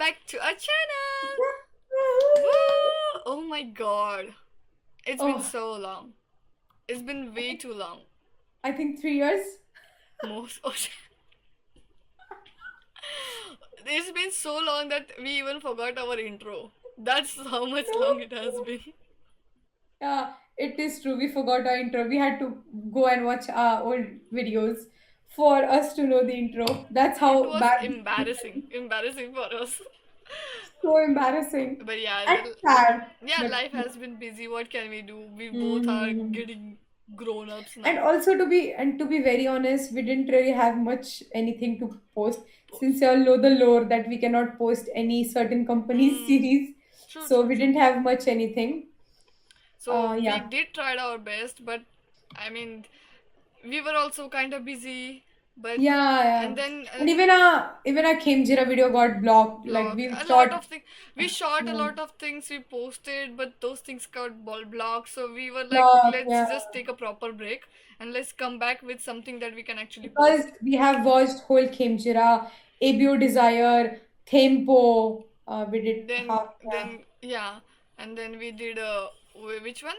back to our channel. Woo! Oh my god. It's been Oh, so long. It's been way too long. I think 3 years. Most. Oh, it's been so long that we even forgot our intro. That's how much long it has been. Yeah, it is true. We forgot our intro. We had to go and watch our old videos for us to know the intro. That's It how was bad. embarrassing for us. So embarrassing But yeah, and sad. yeah, But life has been busy. What can we do? We both are hmm getting grown ups and now. also to be very honest, we didn't really have much anything to post since you all know the lore that we cannot post any certain company's Hmm. series. True, So true, we true. didn't have much anything. So we Yeah. did try our best, but I mean, we were also kind of busy. But Yeah, and yeah. then And even our Khemjira video got blocked. Like blocked we a lot shot. of things. We shot a Yeah. lot of things we posted, but those things got ball blocked. So we were like, Blocked, let's yeah. just take a proper break and let's come back with something that we can actually Because post. we have watched whole Khemjira, ABO Desire, Thempo. We did Then half, yeah. yeah, and then we did which one?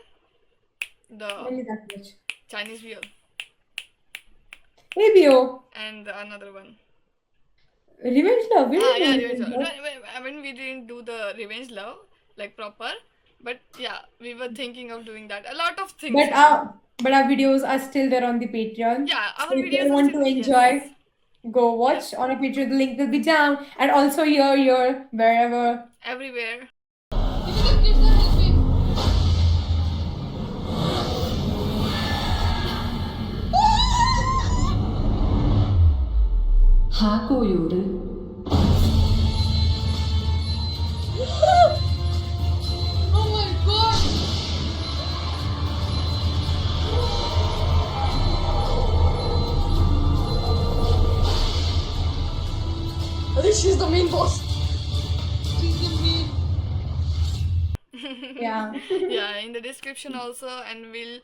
The Only that much. Chinese wheel ABO. and another one. Revenge Love. We Ah, didn't know yeah, Revenge Revenge Love. No, Love. I mean, we didn't do the Revenge Love like proper, but yeah, we were thinking of doing that. A lot of things, But you know. our videos are still there on the Patreon. Yeah, So our if you videos are want still to yes, enjoy, go yes, watch on our Patreon. The link will be down. And also here, wherever. everywhere. Oh my god! I think she's the main boss. She's the main. Yeah. Yeah, in the description also, and we'll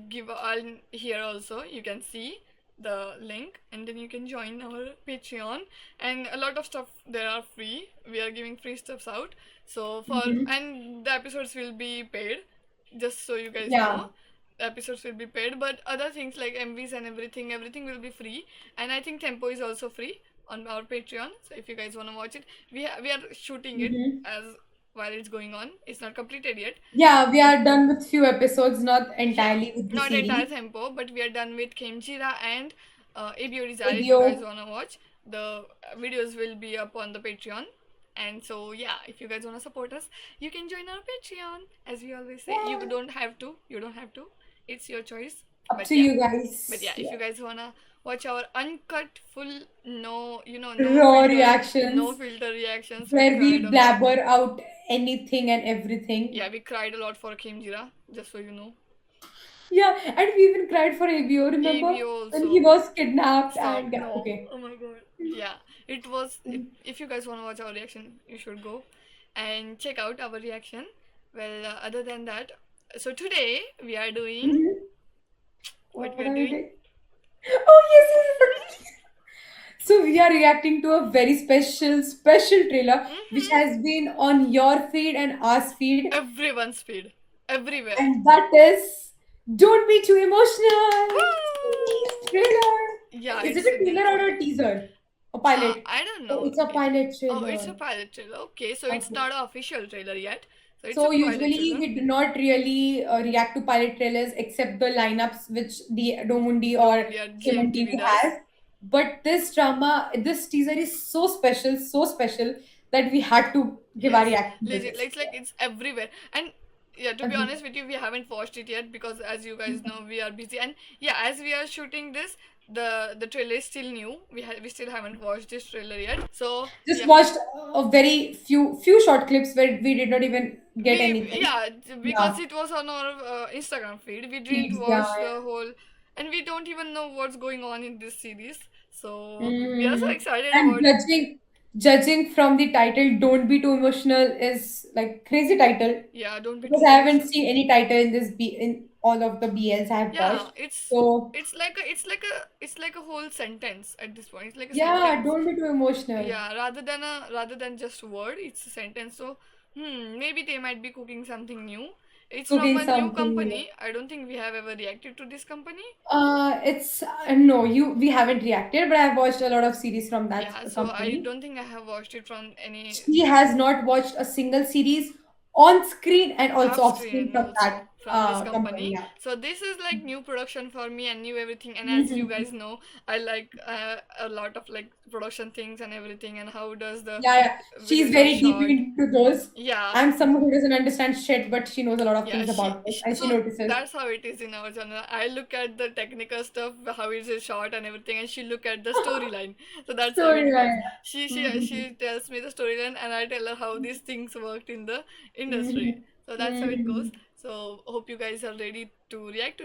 give all here also. You can see the link, and then you can join our Patreon. And a lot of stuff there are free. We are giving free stuffs out. So Mhm. and the episodes will be paid, just so you guys Yeah. know. The episodes will be paid, but other things like MVs and everything will be free. And I think Tempo is also free on our Patreon. So if you guys want to watch it, we are shooting it Mhm. as while it's going on. It's not completed yet. Yeah, we are done with few episodes, not Yeah, entirely with the not entire series. tempo, but we are done with Kemchira and ABO Desire. If you guys ABO. wanna watch, the videos will be up on the Patreon. And so yeah, if you guys wanna support us, you can join our Patreon. As we always say, you Yeah. don't have to. You don't have to. It's your choice. Up But to yeah, you but yeah, guys. if Yeah. you guys wanna watch our uncut, full, Raw reactions no filter reactions, we where cried we a lot. blabber out anything and everything. Yeah, we cried a lot for Kemjira, just so you know. Yeah, and we even cried for ABO. Remember ABO when he also. was kidnapped Stop. and yeah, No. okay. Oh my god. Yeah. If you guys want to watch our reaction, you should go and check out our reaction. Well, other than that, so today we are doing Mhm. what we What are are we doing. doing? Oh yes, yes, yes. So we are reacting to a very special trailer which Mm-hmm. has been on your feed and our feed, Everyone's speed. Everywhere. and that is Don't Be Too Emotional. Series Woo! trailer. Yeah, Is it it's a a new trailer or trailer. a teaser? A pilot? I don't Oh, know. it's a pilot Oh, it's a trailer. pilot trailer. Okay, so it's Okay. not an official trailer yet. So it's a So pilot usually trailer. we do not really react to pilot trailers except the lineups which the Domundi or Domundi or Simon GMTV TV does. has. But this drama, this teaser is so special that we had to give our Yes, reaction to legit. this. Like it's everywhere. And yeah, to be Agree. honest with you, we haven't watched it yet because, as you guys know, we are busy. And yeah, as we are shooting this, the trailer is still new. We still haven't watched this trailer yet. So Just yeah, watched a very few short clips where we did not even get anything. yeah, Yeah, because it was on our Instagram feed. We didn't feeds. Yeah, watch yeah. the whole, and we don't even know what's going on in this series. So we are so Mhm. excited And about it. judging from the title, "Don't Be Too Emotional" is like crazy title Yeah, don't be because too I haven't emotional. seen any title in this be in all of the BLs I have Yeah, watched. So it's like a whole sentence at this point. It's like a yeah, sentence. don't be too emotional. Yeah, rather than just word, it's a sentence. So maybe they might be cooking something new. It's from Cooking a new something new. company. I don't think we have ever reacted to this company. It's no, we haven't reacted, but I've watched a lot of series from that Yeah, so I company. don't think I have watched it from any She has not watched a single series on screen and also off screen screen from also that from this company. company. Yeah. So this is like new production for me and new everything. And as you Mhm. guys know, I like a lot of like production things and everything and how does the Yeah. She's videos are very deep shot. into those. Yeah, I'm someone who doesn't understand shit, but she knows a lot of yeah, things about it, and she so notices. that's how it is in our genre. I look at the technical stuff, how it is shot and everything, and she look at the storyline. So that's how it goes. Storyline. She tells me the storyline, and I tell her how these things worked in the industry. Mhm. So that's how it goes. Mhm. So hope you guys are ready to react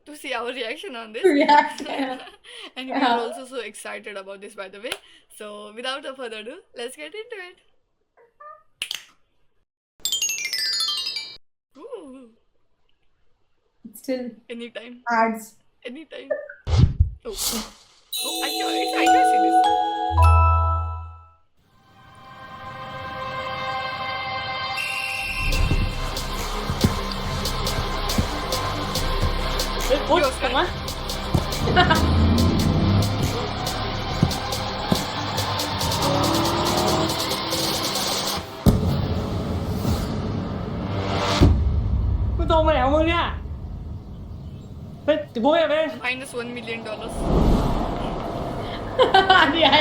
to see our reaction on this. React. And we are Yeah. also so excited about this, by the way. So without a further ado, let's get into it. Ooh, Still anytime. ads. Anytime. Oh, I can see this.พุทธ Yo, Sky. ถูกไหมมึงตรงไปไหนของมึงเนี่ยไปติบุ้ยไป Minus $1 million. Yeah.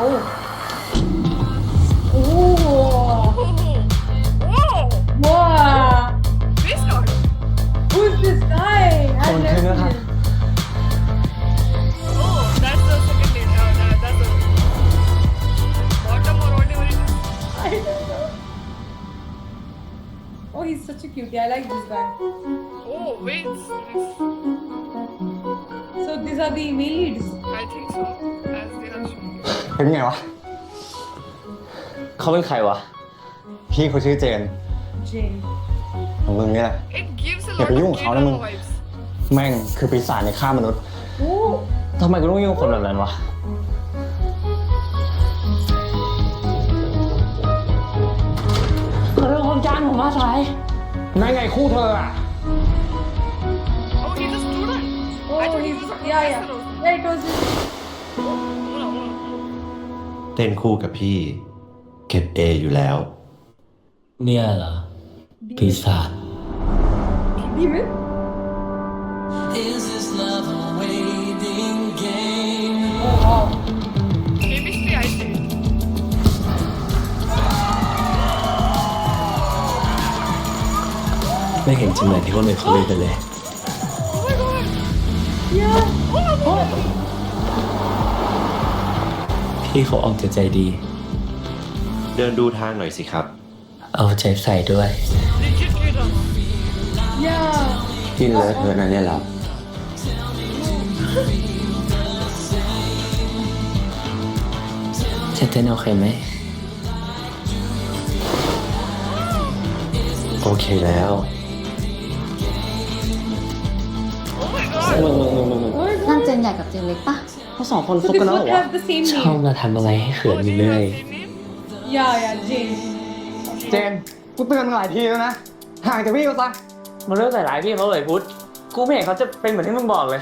Oh. Oh. Oh, whoa! Wow. Face card. Who's this guy? I've Don't never turn seen around. him. Oh, that's the second date. That's the bottom or whatever it is. I don't know. Oh, he's such a cutie. I like this guy. Oh, wait. So these are the male leads. I think so. As they have shown. เป็นไงวะ เขาเป็นใครวะ พี่เขาชื่อเจน Jane. ของมึงเนี่ย It gives a Yeah, lot but you of don't count them. K-drama vibes. แม่งคือปีศาจในฆ่ามนุษย์ Oh. ทำไมกูต้องยุ่งกับคนแบบนั้นวะเขาเป็นคนจ้างผมมาสาย นั่นไงคู่เธออะ Oh, he's a student. Oh, I thought he he's was a yeah. professor also. Yeah, it was. Oh, no. เต้นคู่กับพี่ เก็บ A อยู่แล้ว เนี่ยเหรอปีศาจ Demon? Is this love a waiting game? Oh wow. Chemistry, I say. ไม่เห็นจริงเหมือนที่คนอื่นเขาลือกันเลย Oh my god. Yeah. Oh, พี่เขาออกจะใจดี เดินดูทางหน่อยสิครับ เอาใจใส่ด้วย legit K-drama. Yeah. กินเลอะเทอะนะเนี่ยเรา จะเต้นโอเคไหม โอเคแล้ว Oh my god. Oh my นั่น god. เจนใหญ่กับเจนเล็กปะ เขาสองคน So คบ they กันแล้วเหร both อวะ have the same ชอบ name. มาทำอะไรให้เขิน Oh, อยู่ they เรื่อย have same name? Yeah, Jane. เจน กูเตือนมึงหลายทีแล้วนะ ห่างจากพี่เขาซะ มันเลิกใส่ร้ายพี่เขาเลยพุทธกูไม่เห็นเขาจะเป็นเหมือนที่มึงบอกเลย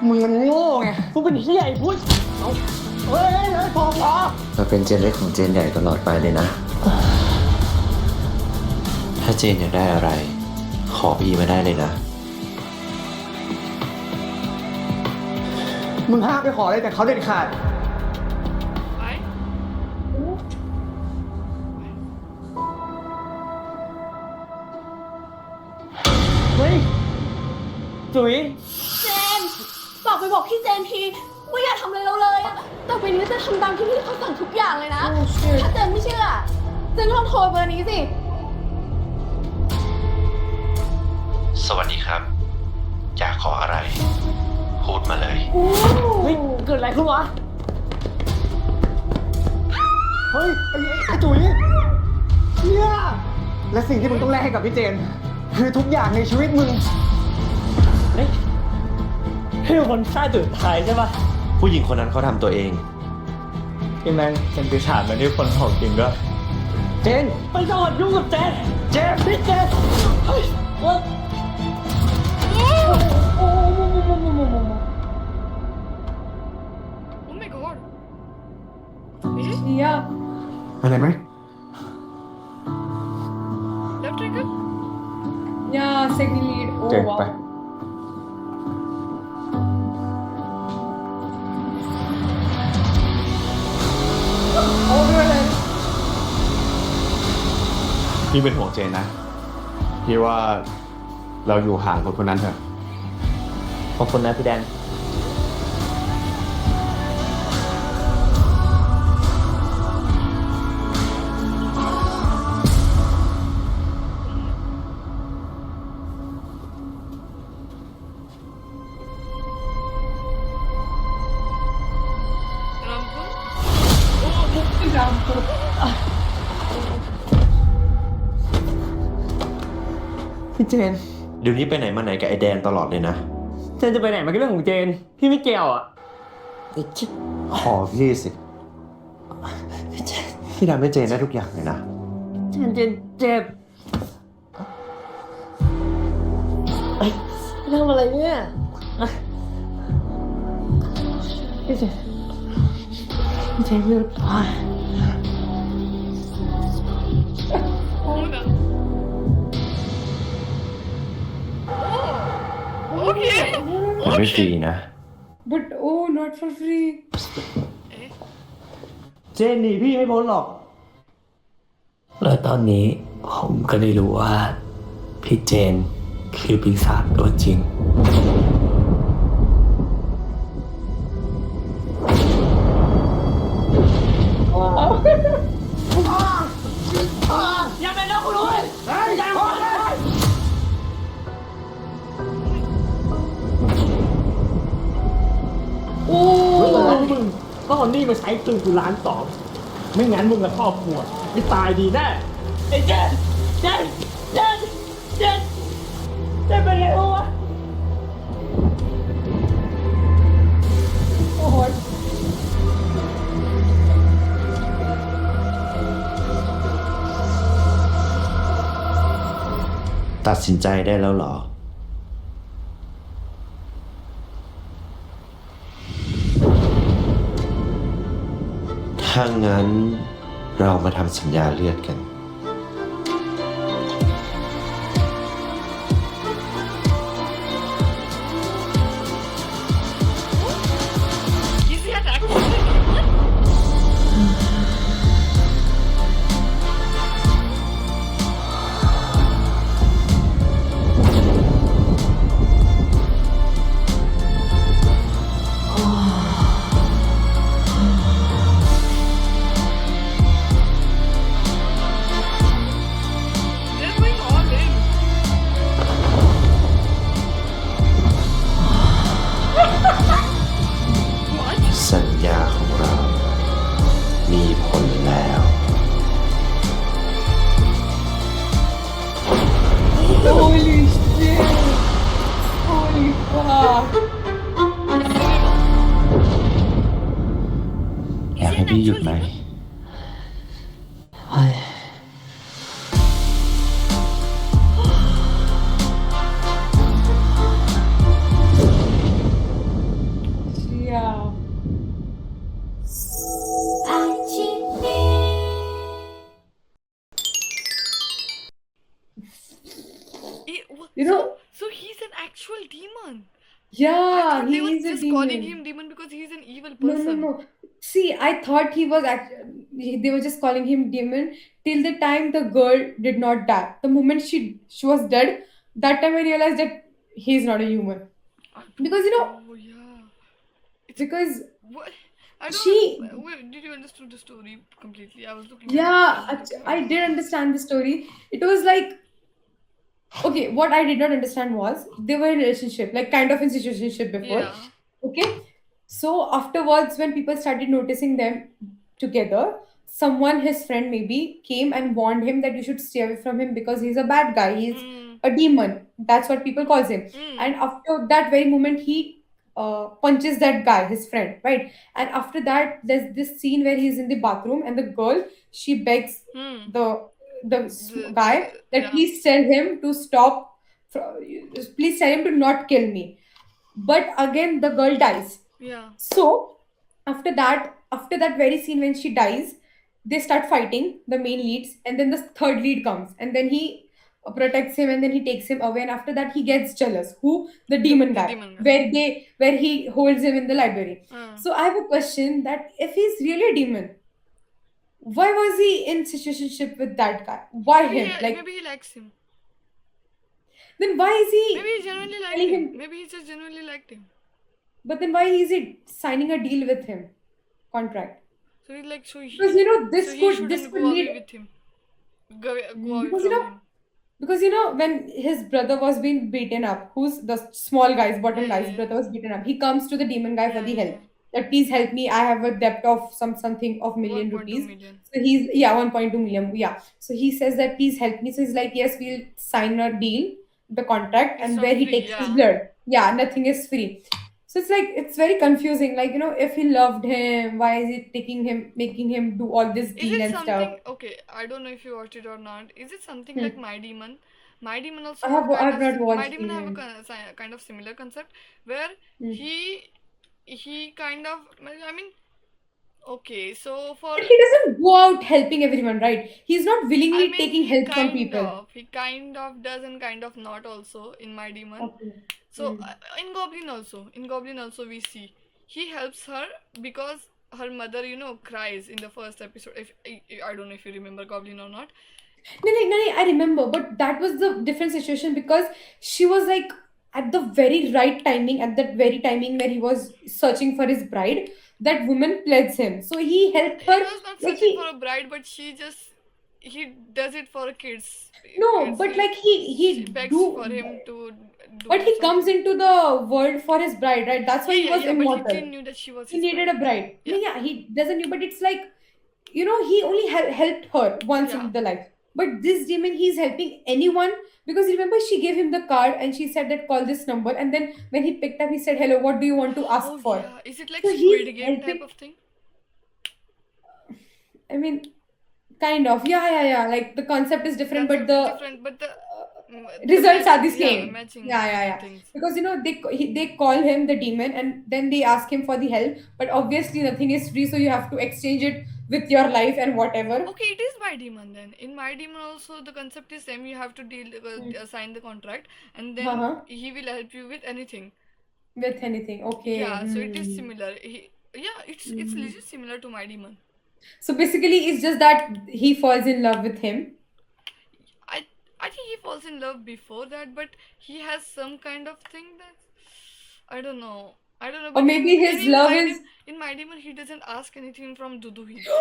มึงมันโง่ไง กูเป็นเฮียไอ้พุทธ เฮ้ยพอ เราเป็นเจนเล็กของเจนใหญ่ตลอดไปเลยนะ ถ้าเจนอยากได้อะไร ขอพี่มาได้เลยนะ มึงห้ามไปขออะไรจากเขาเด็ดขาด Why? เฮ้ย จุ๋ย เจนฝากไปบอกพี่เจนทีว่าอย่าทำอะไรเราเลยอะต่อไปนี้จะทำตามที่พี่เขาสั่งทุกอย่างเลยนะ Oh shit. ถ้าเจนไม่เชื่อ เจนก็ลองโทรเบอร์นี้สิ สวัสดีครับ อยากขออะไร พูดมาเลย เฮ้ย เกิดอะไรขึ้นวะ เฮ้ย ไอ้จุ๋ยเนี่ยและสิ่งที่มึงต้องแลกให้กับพี่เจน คือทุกอย่างในชีวิตมึง ให้คนฆ่าตัวตายใช่ปะ ผู้หญิงคนนั้นเขาทำตัวเอง ที่แม่งเป็นปีศาจเหมือนที่คนของจริงด้วย เจน ไม่ต้องมายุ่งกับเจน เจน พี่เจนเฮ้ยว่า Oh my god. Really? Yeah. อะไรไหม Left trigger? Yeah, second lead. เจ Oh นไป wow. Oh, really? พี่เป็นห่วงเจนนะ พี่ว่าเราอยู่ห่างคนคนนั้นเถอะ ขอบคุณนะพี่แดน Rampur? Rampur. พี่เจน เดี๋ยวนี้ไปไหนมาไหนกับไอแดนตลอดเลยนะ เจนจะไปไหนมันก็เรื่องของเจน พี่ไม่เกี่ยวอ่ะ ขอพี่สิ พี่ทำให้เจนได้ทุกอย่างเลยนะ เจนเจ็บเอ้ยทำอะไรเนี่ยพี่เจนไม่รู้ Mona. Oh. Okay. มันไม่ฟรีนะ But oh, not for free. เจนหนีพี่ไม่พ้นหรอก แล้วตอนนี้ผมก็ได้รู้ว่า พี่เจนคือปีศาจตัวจริง อย่าไปนะคุณด้วยอย่าพ้นเลยเวลาที่มึงก็เอานี่มาใช้ตึงกูล้านสองไม่งั้นมึงกับครอบครัวไม่ตายดีแน่ไอ้เจนเป็นไงวะ Oh, what? ตัดสินใจได้แล้วเหรอ ถ้างั้นเรามาทำสัญญาเลือดกัน Is he attacking? They're going all in. What? สัญญาของเรา มีผลแล้ว Holy shit. Holy fuck. อยากให้พี่หยุดไหม Yeah. You know, So he's an actual demon. I yeah, thought he they were is a just calling demon. him demon because he's an evil No, person. no. See, I thought he was they were just calling him demon till the time the girl did not die. The moment she was dead, that time I realized that he's not a human. Because Oh yeah. because What? I don't. She- Wait, did you understand the story completely? I was looking. yeah, at it. I did understand the story. It was like okay, what I did not understand was they were in a relationship, like kind of in situationship before. Yeah. Okay. So afterwards, when people started noticing them together, someone, his friend maybe, came and warned him that you should stay away from him because he's a bad guy. a demon. That's what people calls him. Mm. And after that very moment, he punches that guy, his friend, right? And after that, there's this scene where he's in the bathroom, and the girl, she begs Hmm. the The- guy the- that yeah. please tell him to stop, please tell him to not kill me. But again, the girl dies. Yeah. So after that very scene when she dies, they start fighting, the main leads, and then the third lead comes, and then he protects him, and then he takes him away, and after that he gets jealous. Who? The demon the guy. demon guy. Where he holds him in the library. Uh. So I have a question, that if he's really a demon, why was he in situationship with that guy? Why Maybe him? Like, maybe he likes him. then why is he Maybe he genuinely liked telling him. him? Maybe he just genuinely liked him. But then why is he signing a deal with him, contract? So he's like, so he, Because this so he could shouldn't could go away lead, with him. Go away because from him. because when his brother was being beaten up, who's the small guy's bottom Yeah, guy's yeah, brother was beaten up, he comes to the demon guy for Yeah, the yeah, help. That please help me, I have a debt of something of million 1.2 rupees. million. So he's, yeah, 1.2 million. Yeah. So he says that please help me. So he's like, yes, we'll sign a deal, the contract, It's and not where he free, takes his yeah. blood. Yeah, nothing is free. So it's like, it's very confusing. Like, if he loved him, why is he making him do all this Is deal it and something? stuff? Okay, I don't know if you watched it or not. Is it something Hmm. like My Demon? My Demon also I have have, kind I've of not My watched Demon have a even. kind of similar concept where Hmm. he kind of, I mean, okay, so for But he doesn't go out helping everyone, right? He's not I willingly mean, taking he help from kind people. of does and kind of not also in My Demon. Okay. So Hmm. in Goblin also we see he helps her because her mother, cries in the first episode. If I don't know if you remember Goblin or not. No, I remember, but that was the different situation, because she was like at the very right timing, at that very timing where he was searching for his bride, that woman pledged him. So he helped He her, was not like searching for a bride, but he does it for kids. no, but like he She begs do, for him to do but he comes something. into the world for his bride, right? That's why he was Yeah, but he immortal. didn't knew that she was He his needed bride. a bride. Yeah. Yeah, he doesn't know, but it's like, he only helped her once Yeah. in the life. But this demon, he's helping anyone, because remember, she gave him the card and she said that call this number. And then when he picked up, he said, hello, what do you want to ask Oh for? yeah, is it like So Squid he's Game type helping, of thing? I mean, kind of. Yeah. Like the concept is different, but Concept is the different, but the results are the matching, yeah, same. matching Yeah. things. Because they call him the demon, and then they ask him for the help. But obviously, nothing is free, so you have to exchange it with your life and whatever. Okay, it is My Demon then. In My Demon also the concept is same. You have to sign the contract, and then Uh-huh. he will help you with anything. With anything. Okay. Yeah, so it is Hmm. similar. It's legit similar to My Demon. So basically, it's just that he falls in love with him. I think he falls in love before that, but he has some kind of thing that I don't know. Or But maybe his love is. in My Demon he doesn't ask anything from Duduhi. No.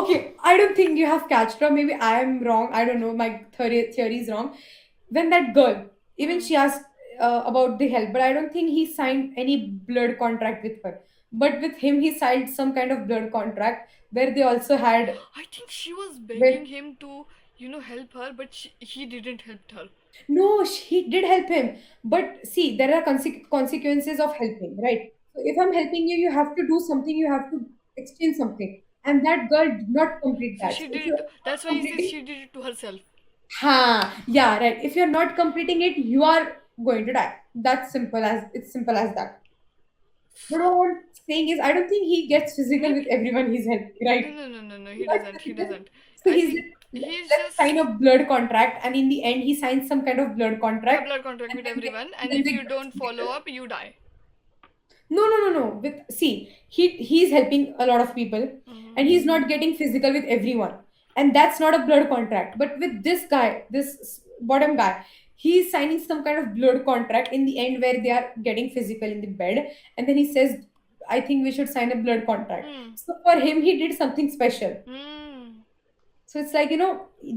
Okay, I don't think you have catched her. Maybe I am wrong. I don't know. My theory is wrong. When that girl, even she asked about the help, but I don't think he signed any blood contract with her. But with him, he signed some kind of blood contract where they also had. I think she was With, begging him to, help her, but he didn't help her. no, he did help him. But see, there are consequences of helping, right? So if I'm helping you, you have to do something, you have to exchange something. And that girl did not complete So that. she So if did you're it. That's not why he says completing, she did it to herself. yeah, right. If you're not completing it, you are going to die. That's simple as that. But what I'm saying is, I don't think he gets physical with everyone he's helping, right? No. He Not doesn't. He physical. doesn't. So I he's think like, he's let's just sign a blood contract, and in the end, he signs some kind of blood a contract, blood contract and with then everyone, and then if they you get don't follow physical. up, you die. No. He's helping a lot of people, and he's not getting physical with everyone, and that's not a blood contract. But with this guy, bottom guy, he's signing some kind of blood contract in the end where they are getting physical in the bed, and then he says, "I think we should sign a blood contract." Hmm. So for him, he did something special. Hmm. So it's like,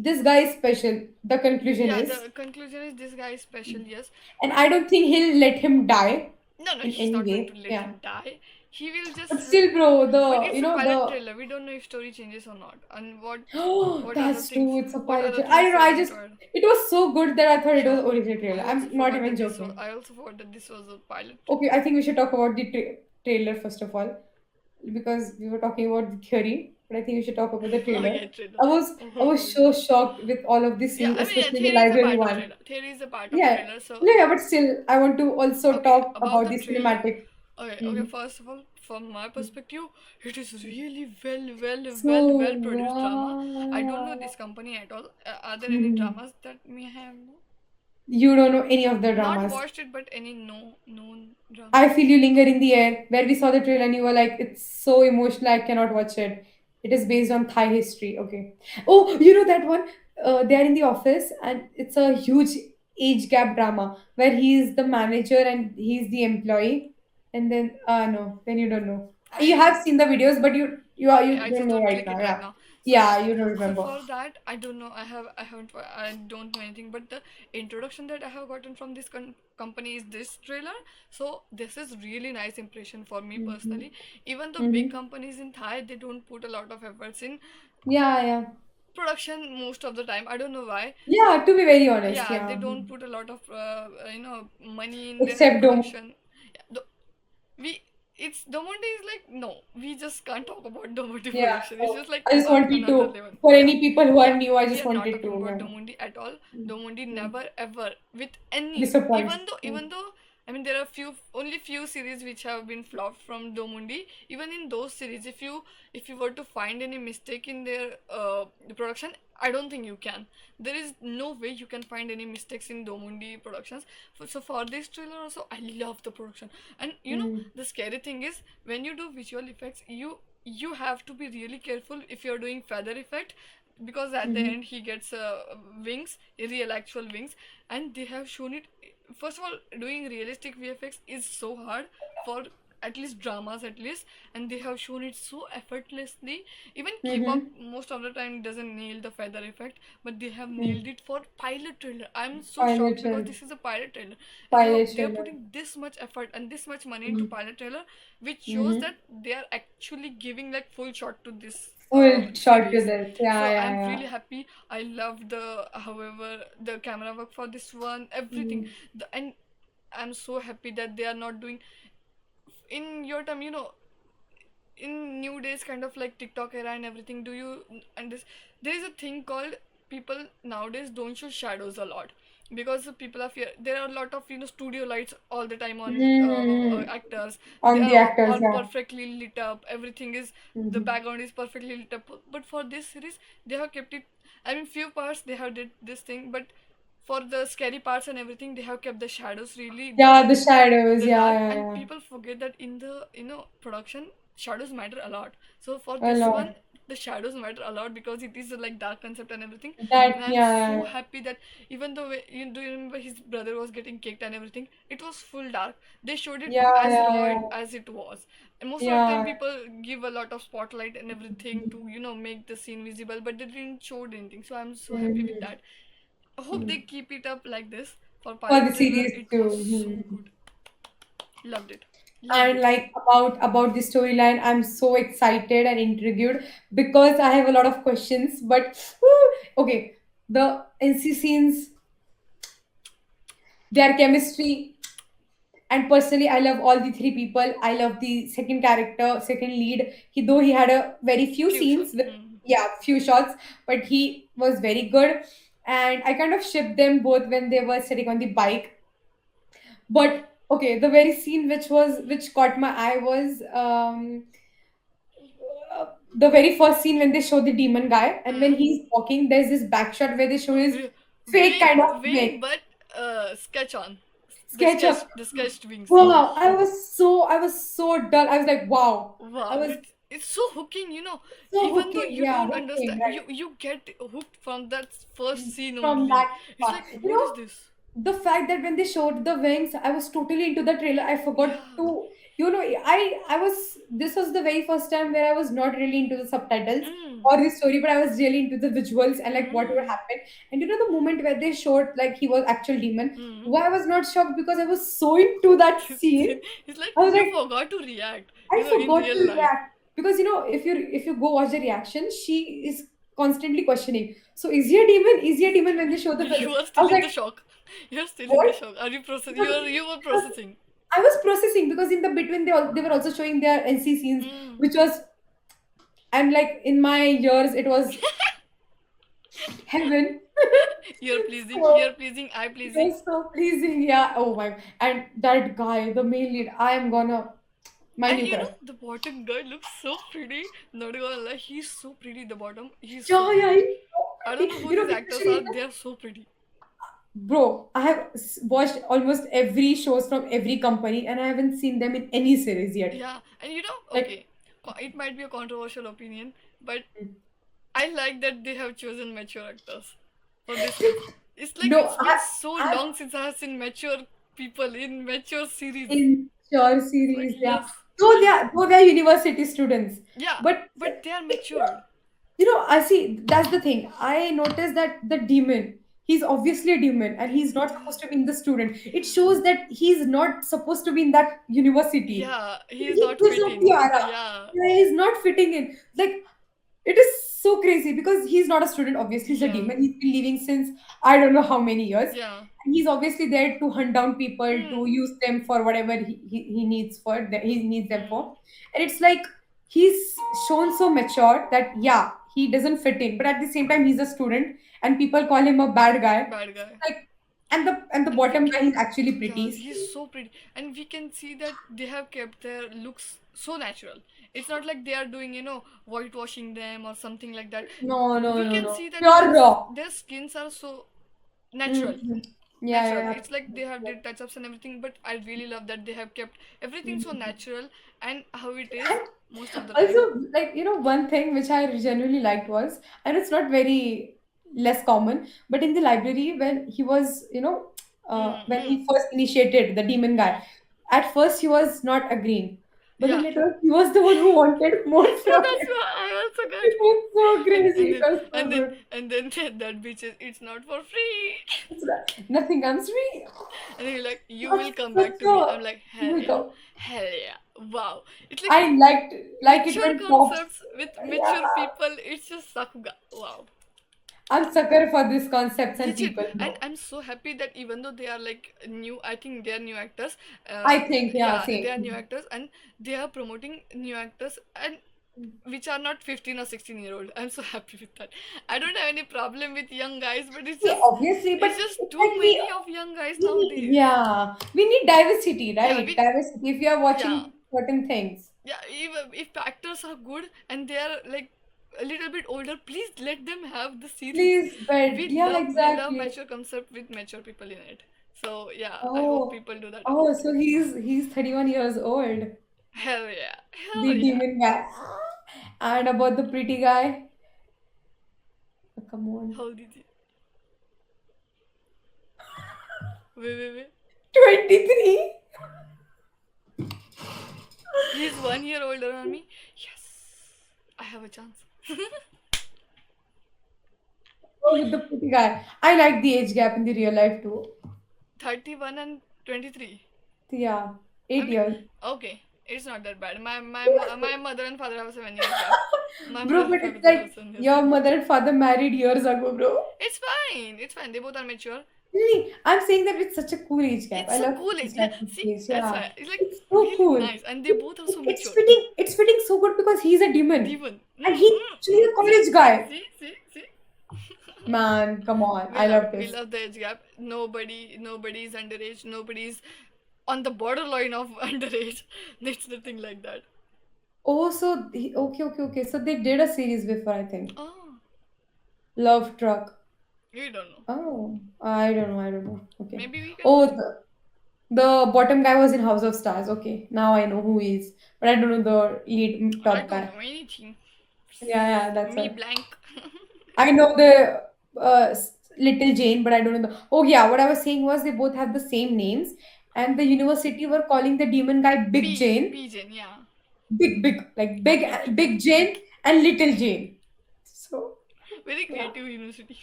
this guy is special. The conclusion Yeah, is, the conclusion is this guy is special, yes. and I don't think he'll let him die No, in he's any not going way. to let Yeah. him die. he will just. But still, bro, But the it's you a know pilot the trailer. We don't know if story changes or not, and what other that's things. true. It's a What pilot. other I things don't know. they I want just to add. it was so good that I thought it was Yeah. original trailer. I also I'm not forgot even that this was. joking. I also forgot that this was a pilot. Okay, I think we should talk about the trailer first of all, because we were talking about the theory, but I think we should talk about the Oh trailer. yeah, trailer. I was so shocked with all of these Yeah, scenes, I mean, especially the theory is a library part of one. trailer. Theory is a part of Yeah, trailer. So no, yeah, but still, I want to also okay, talk about about the the trailer. cinematic. Okay. First of all, from my perspective, it is really So, well produced drama. I don't know wow. this company at all. Are there any Mhm. dramas that may have You don't know any of the not dramas. watched it, but any known drama? I feel you linger in the air. Where we saw the trailer and you were like, it's so emotional, I cannot watch it. It is based on Thai history. Okay. Oh, you know that one? They're in the office and it's a huge age gap drama where he's the manager and he's the employee. And then, no, then you don't know. You have seen the videos, but Okay, you I don't just know don't right click now. it right Yeah. now. Yeah, you don't So remember. for that, I don't know. I don't know anything. But the introduction that I have gotten from this company is this trailer. So this is really nice impression for me personally. Even though big companies in Thai, they don't put a lot of efforts in Yeah, yeah. production most of the time. I don't know why. Yeah, to be very honest, Yeah, they yeah. don't put a lot of money in their Except Dom. production. Yeah, we it's Domonde is like no, we just can't talk about Domonde Yeah, production. It's so just like I just wanted another to, level. for Yeah. any people who are Yeah, new, I we just are not wanted talking to about Domundi at all. Domundi never ever with any disappoint. even though I mean there are only few series which have been flopped from Domundi. Even in those series, if you were to find any mistake in their production, I don't think you can. There is no way you can find any mistakes in Domundi productions. So for this trailer also, I love the production. And you know the scary thing is when you do visual effects, you have to be really careful if you're doing feather effect, because at the end he gets wings, real actual wings, and they have shown it. First of all, doing realistic VFX is so hard for at least dramas at least, and they have shown it so effortlessly. Even keep up most of the time doesn't nail the feather effect, but they have nailed it for pilot trailer. I'm so Pilot shocked because trailer. this is a pilot trailer. Pilot They are trailer. putting this much effort and this much money into pilot trailer, which shows that they are actually giving like full shot to this Full shot to series. this. So Yeah, yeah, I'm yeah. really happy. I love the camera work for this one, everything. And I'm so happy that they are not doing in your time, in new days kind of like TikTok era and everything. Do you and this there is a thing called people nowadays don't show shadows a lot because people are there are a lot of studio lights all the time on actors. On They the are actors, all yeah. perfectly lit up, everything is the background is perfectly lit up, but for this series they have kept it. I mean, few parts they have did this thing, but for the scary parts and everything they have kept the shadows really Yeah, the shadows. the Yeah, dark, yeah, and yeah. people forget that in the production shadows matter a lot. So for A this lot. one the shadows matter a lot because it is a like dark concept and everything. That, And I'm yeah. so happy that even though do you remember his brother was getting kicked and everything, it was full dark. They showed it Yeah, as yeah, raw yeah. as it was. And most of the Yeah. time people give a lot of spotlight and everything to make the scene visible, but they didn't show anything. So I'm so happy with that. I hope they keep it up like this for For pilot the trailer. series It too. was so good. Loved it. Loved And it. like about the storyline, I'm so excited and intrigued because I have a lot of questions. But okay, the NC scenes, their chemistry, and personally, I love all the three people. I love the second character, second lead. Though he had a very few Few scenes, shots. with, yeah, few shots, but he was very good. And I kind of shipped them both when they were sitting on the bike. But okay, the very scene which caught my eye was the very first scene when they show the demon guy, and when he's walking, there's this back shot where they show his fake kind of wing, wing. but sketch on. Sketch up. The sketched wings. Wow, I was so dull. I was like, wow. Wow, I was it's so hooking, so even though hooking. you Yeah, don't hooking, understand, right. you get hooked from that first scene From only. that It's part. like, You what is know, this? the fact that when they showed the wings, I was totally into the trailer. I forgot Yeah. to you know, I was, this was the very first time where I was not really into the subtitles Mm. or the story, but I was really into the visuals and like whatever Mm. happened. And you know, the moment where they showed like he was actual demon, Mm. why I was not shocked, because I was so into that scene. It's like I was you like, forgot to react, I in forgot real to life. react, because you know, if you go watch the reaction, she is constantly questioning. So is he a demon? Is he a demon? When they show the You film, are I still was in like, the shock. You're still in the what? shock. Are you processing? Because, You were because processing. I was processing, because in the between they were also showing their NC scenes, Mm. which was, and like in my ears it was heaven. You're pleasing. So You're pleasing. I it pleasing. was so pleasing. Yeah. Oh my. And that guy, the main lead, I am gonna my And new you crush. know, the bottom guy looks so pretty. Not gonna lie, he's so pretty. The bottom, he's Yeah, so yeah, pretty. he's so I don't pretty. know who You know, these actors especially are. in the, They are so pretty. bro, I have watched almost every shows from every company, and I haven't seen them in any series yet. Yeah, and you know, Like, okay, it might be a controversial opinion, but I like that they have chosen mature actors for this film. It's like no, it's been so I long since I have seen mature people in mature series. in Sure It's like series, yeah. yes, Though they are university students, yeah, but but they are matured. you know, I see, that's the thing. I noticed that the demon, he's obviously a demon, and he's not supposed to be in the student. It shows that he's not supposed to be in that university. Yeah, he's He not gives off the fitting. aura. Yeah, Yeah, he's not fitting in. Like, it is so crazy, because he's not a student, obviously, he's a yeah, demon. He's been living since I don't know how many years. yeah. And he's obviously there to hunt down people, Hmm. to use them for whatever he needs for, that he needs them Hmm. for. And it's like he's shown so mature that, yeah, he doesn't fit in, but at the same time, he's a student, and people call him a bad guy. Bad guy. Like, and the And bottom we guy, he's actually Yeah, pretty. he's so pretty, and we can see that they have kept their looks so natural. It's not like they are doing, whitewashing them or something like that. No, no, We no, can no. see that Pure raw. their skins are so natural. Mhm. Yeah, Natural. yeah, It's like they have did touch ups and everything, but I really love that they have kept everything so natural and how it is yeah. most of the time. Also, like, you know, one thing which I genuinely liked was, and it's not very less common, but in the library, when he was, when Mm-hmm. he first initiated the demon guy, at first he was not agreeing, but then Yeah. later he was the one who wanted more from That's him. what I also got. It was so And, crazy. and It then was so and then good. and then that bitch is it's not for free. Nothing comes free. And he's like, you That's will come for back to me. sure. I'm like, He hell will yeah. come. Hell yeah. Wow. It's like I like it mature when pops. concepts with Yeah. mature people. It's just sakuga. Wow. I'm sucker for these concepts and Legit. people. And I'm so happy that even though they are like new, I think they are new actors. I think, yeah, Yeah, they are same. new actors and they are promoting new actors and which are not 15 or 16-year-old. I'm so happy with that. I don't have any problem with young guys, but it's See, just obviously, but it's just it's too like we, many of young guys we need, nowadays. yeah, we need diversity, Yeah, right? Diversity. If you are yeah. watching certain things, Yeah, if actors are good and they are like a little bit older, please let them have the series. please, but We yeah, love exactly. mature concept with mature people in it. So yeah, I hope Oh, people do that. oh, so he's 31 years old, Hell yeah, hell the yeah. demon guy. And about the pretty guy, oh, come on, How did you? Wait. 23. He's 1 year older than me. Yes, I have a chance. Oh, with the pretty guy. I like the age gap in the real life too. 31 and 23. Yeah, I 8 mean, years. okay, it's not that bad. My mother and father have 7 years gap. My Bro, mother but and it's father have like 7 years your gap. mother and father married years ago, bro. It's fine. It's fine. They both are mature. Really, I'm saying that it's such a cool age gap. It's I so love cool. age Yeah, gap in see, age. that's Yeah, why. It's like it's so really cool. nice, and they both are so It's mature. fitting. It's fitting so good because he's a demon, Demon. and he's actually a college guy. See. Man, come on, We I love love we this. love the age gap. Nobody's underage. Nobody's on the borderline of underage. There's nothing like that. Oh, so okay. So they did a series before, I think. Oh, Love Truck. we don't know. Oh, I don't know. Okay. Maybe we can. Oh, the bottom guy was in House of Stars. Okay, now I know who he is, but I don't know the lead I top don't guy. know anything. Yeah, that's Me right. blank. I know the Little Jane, but I don't know the. Oh yeah, what I was saying was they both have the same names, and the university were calling the demon guy Big Jane. Jane, yeah. Big, like big Jane and Little Jane. So Very creative university.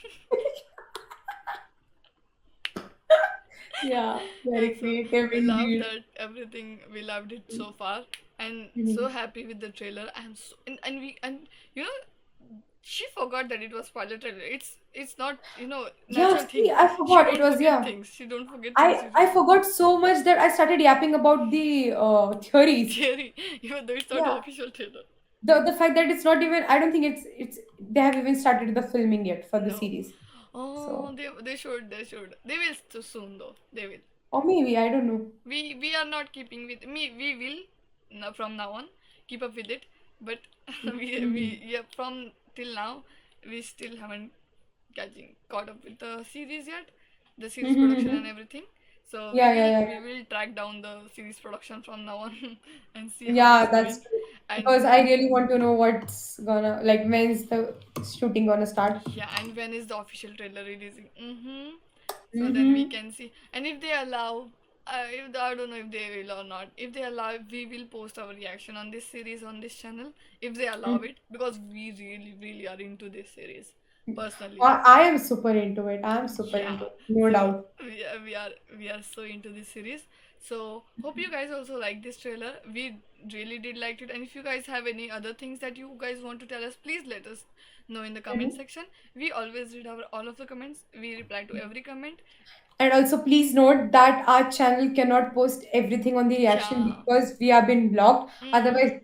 yeah, very So, creative we loved indeed. that everything. We loved it so far, and so happy with the trailer. I'm so and you know, she forgot that it was spoiler trailer. It's not Yeah, natural see, thing. I She forgot it don't was forget yeah. things. She don't forget things. I forgot so much that I started yapping about the theories. Theory, even though it's not Yeah, an official trailer. the fact that it's not even I don't think it's they have even started the filming yet for the No. series. Oh, So they should. They will soon though. They will. or maybe I don't know. We are not keeping with me. We will from now on keep up with it, but we yeah, from till now we still haven't caught up with the series yet, the series production and everything. So Yeah. we will track down the series production from now on and see how Yeah, it's that's going. true. And Because I really want to know what's gonna like when's the shooting gonna start. yeah, and when is the official trailer releasing? So then we can see. And if they allow, if I don't know if they will or not. If they allow, we will post our reaction on this series on this channel. If they allow it, because we really are into this series personally. I am super into it. I am super Yeah. into it. No So doubt. we are so into this series. So hope you guys also like this trailer. We really did like it. And if you guys have any other things that you guys want to tell us, please let us know in the comment section. We always read all of the comments. We reply to every comment. And also, please note that our channel cannot post everything on the reaction Yeah. because we have been blocked. Otherwise,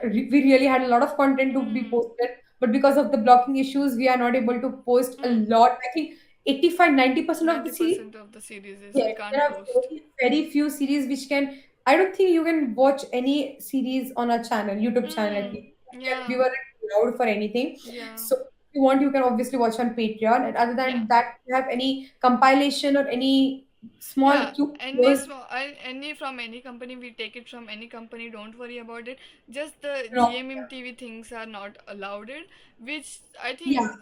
we really had a lot of content to be posted, but because of the blocking issues, we are not able to post a lot. I think 85-90% of the series. 90% of the series is Yes, we can't there are post. very few series which can. I don't think you can watch any series on our channel, YouTube channel at least. Yeah. We weren't allowed for anything. Yeah. So if you want, you can obviously watch on Patreon. And other than Yeah. that, if you have any compilation or any small Yeah, cute any videos, small, any from any company, we take it from any company. Don't worry about it. Just the no, GMMTV things are not allowed it, which I think, yeah,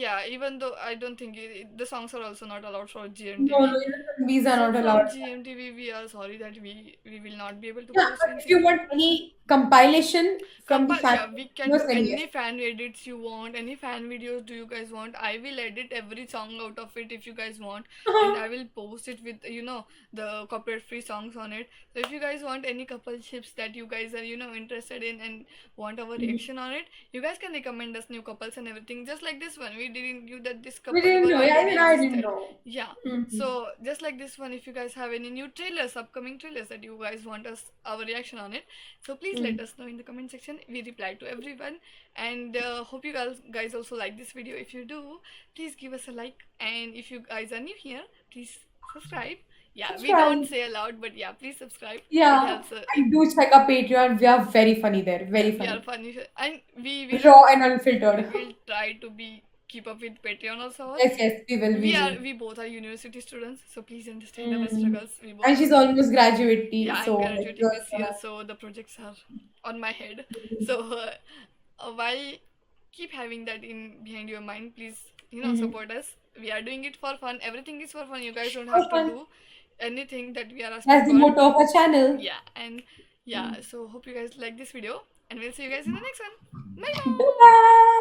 yeah. Even though I don't think the songs are also not allowed for no, GMTV. these are So not from allowed. GMTV, we are sorry that we will not be able to Yeah, post but if anything. you want any compilation from the fan, Yeah, we can videos, do then any yes. fan edits you want, any fan videos do you guys want. I will edit every song out of it if you guys want, and I will post it with the copyright free songs on it. So if you guys want any couple ships that you guys are interested in and want our reaction on it, you guys can recommend us new couples and everything. Just like this one, we didn't knew that this We couple didn't were know. Yeah, already even I didn't existed. know. Yeah. Mhm. So just like this one, if you guys have any new trailers, upcoming trailers that you guys want us our reaction on it, so please let us know in the comment section. We reply to everyone, and hope you guys also like this video. If you do, please give us a like, and if you guys are new here, please subscribe. Yeah, we don't Subscribe. say aloud, but yeah, please subscribe. It Yeah, helps. and do check our Patreon. We are very funny there. Very We are funny. funny, and we will Raw and unfiltered. try to keep up with Patreon also. Yes, we will. We will. We both are university students, so please understand our struggles. We both And she's almost graduating, yeah, I'm so graduating this year, so the projects are on my head. So while keep having that in behind your mind, please support us. We are doing it for fun. Everything is for fun. You guys don't have to fun. do anything that we are asking That's the for. motto of our channel. Yeah, and yeah. So hope you guys like this video, and we'll see you guys in the next one. Bye bye. Bye.